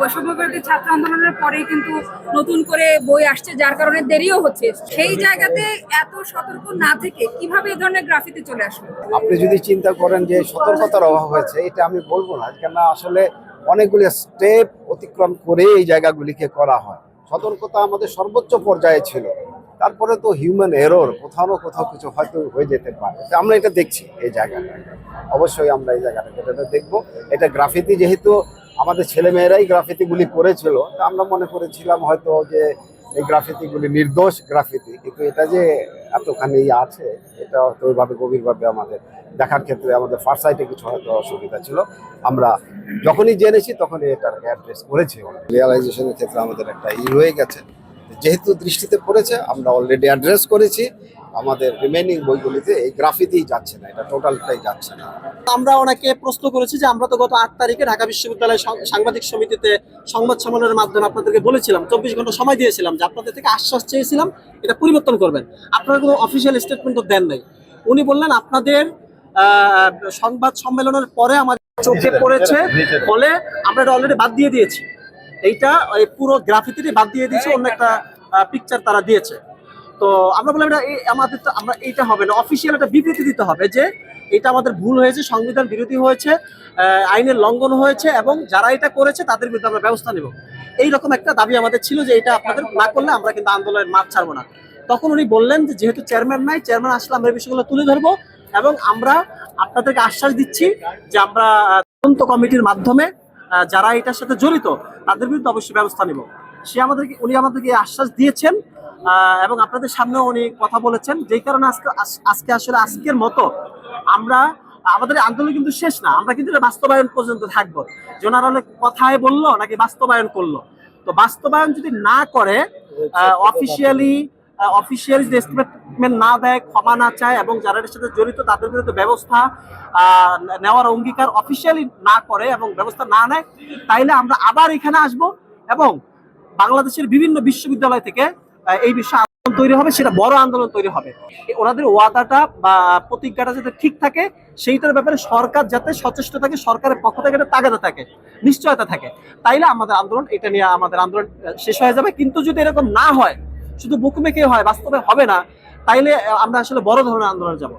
বৈষম্যবিরোধী ছাত্র আন্দোলনের পরেই কিন্তু নতুন করে বই আসছে, যার কারণে দেরিও হচ্ছে। সেই জায়গাতে এত সতর্ক না থেকে কিভাবে এই ধরনের গ্রাফিতি চলে আসলো? আপনি যদি চিন্তা করেন যে সতর্কতার অভাব হয়েছে, এটা আমি বলবো না, কেন আসলে অনেকগুলি স্টেপ অতিক্রম করে এই জায়গাগুলিকে করা হয়। সতর্কতা আমাদের সর্বোচ্চ পর্যায়ে ছিল, তারপরে তো হিউম্যান এরর, কোথাও না কোথাও কিছু হয়তো হয়ে যেতে পারে। আমরা এটা দেখছি, এই জায়গাটা অবশ্যই আমরা এই জায়গাটা দেখবো। এটা গ্রাফিতি, যেহেতু আমাদের ছেলেমেয়েরাই গ্রাফিতিগুলি করেছিল, তা আমরা মনে করেছিলাম হয়তো যে এই গ্রাফিতিগুলি নির্দোষ গ্রাফিতি, কিন্তু এটা যে এতখানি আছে, এটা হয়তো ওইভাবে গভীরভাবে আমাদের দেখার ক্ষেত্রে আমাদের ফার্স্ট সাইটে কিছু হয়তো অসুবিধা ছিল। আমরা যখনই জেনেছি তখনই এটাকে অ্যাড্রেস করেছি। রিয়েলাইজেশনের ক্ষেত্রে আমাদের একটা রয়ে গেছে, যেহেতু দৃষ্টিতে পড়েছে আমরা অলরেডি অ্যাড্রেস করেছি। আমাদের রিমেইনিং বইগুলিতে এই গ্রাফিতি যাচ্ছে না, এটা টোটালটাই যাচ্ছে না। আমরা ওনাকে প্রশ্ন করেছি যে আমরা তো গত 8 তারিখে ঢাকা বিশ্ববিদ্যালয় সাংবাদিক সমিতিতে সংবাদ সম্মেলনের মাধ্যমে আপনাদেরকে বলেছিলাম, 24 ঘন্টা সময় দিয়েছিলাম যে আপনাদের থেকে আশ্বাস চেয়েছিলাম এটা পরিবর্তন করবেন। আপনারা কোনো অফিসিয়াল স্টেটমেন্টও দেন নাই। উনি বললেন আপনাদের সংবাদ সম্মেলনের পরে আমাদের চোখে পড়েছে ফলে আমরা এটা অলরেডি বাদ দিয়ে দিয়েছি। এইটা পুরো গ্রাফিতিটি বাদ দিয়ে দিয়েছে, অন্য একটা পিকচার তারা দিয়েছে। তো আমরা বললাম এটা আমাদের তো আমরা এইটা হবে না, অফিসিয়াল একটা বিবৃতি দিতে হবে যে এটা আমাদের ভুল হয়েছে, সংবিধান বিরোধী হয়েছে, আইনের লঙ্ঘন হয়েছে এবং যারা এটা করেছে তাদের বিরুদ্ধে আমরা ব্যবস্থা নেব। এইরকম একটা দাবি আমাদের ছিল যে এটা আপনাদের না করলে আমরা কিন্তু আন্দোলনের মাঠ ছাড়বো না। তখন উনি বললেন যে যেহেতু চেয়ারম্যান নাই, চেয়ারম্যান আসলে আমরা এই বিষয়গুলো তুলে ধরবো এবং আমরা আপনাদেরকে আশ্বাস দিচ্ছি যে আমরা তদন্ত কমিটির মাধ্যমে যারা এটার সাথে জড়িত তাদের বিরুদ্ধে অবশ্যই ব্যবস্থা নেব। উনি আমাদেরকে আশ্বাস দিয়েছেন এবং আপনাদের সামনেও উনি কথা বলেছেন, যেই কারণে আজকে আসলে আজকের মতো আমরা আমাদের আন্দোলন কিন্তু শেষ না, আমরা কিন্তু বাস্তবায়ন পর্যন্ত থাকবো। ওনারা কথায় বললো নাকি বাস্তবায়ন করলো, তো বাস্তবায়ন যদি না করে অফিসিয়ালি যে স্টেটমেন্ট না দেয়, ক্ষমা না চায় এবং যারা এর সাথে জড়িত তাদের বিরুদ্ধে ব্যবস্থা নেওয়ার অঙ্গীকার অফিসিয়ালি না করে এবং ব্যবস্থা না নেয়, তাইলে আমরা আবার এখানে আসব এবং বাংলাদেশের বিভিন্ন বিশ্ববিদ্যালয় থেকে এই বিষয়ে আন্দোলন তৈরি হবে, সেটা বড় আন্দোলন তৈরি হবে। ওনাদের ওয়াদাটা বা প্রতিজ্ঞাটা যাতে ঠিক থাকে, সেইটার ব্যাপারে সরকার যাতে সচেষ্ট থাকে, সরকারের পক্ষ থেকে একটা তাগাদা থাকে, নিশ্চয়তা থাকে, তাইলে আমাদের আন্দোলন এটা নিয়ে আমাদের আন্দোলন শেষ হয়ে যাবে। কিন্তু যদি এরকম না হয়, শুধু বুক মেকে হয়, বাস্তবে হবে না, তাইলে আমরা আসলে বড় ধরনের আন্দোলনে যাব।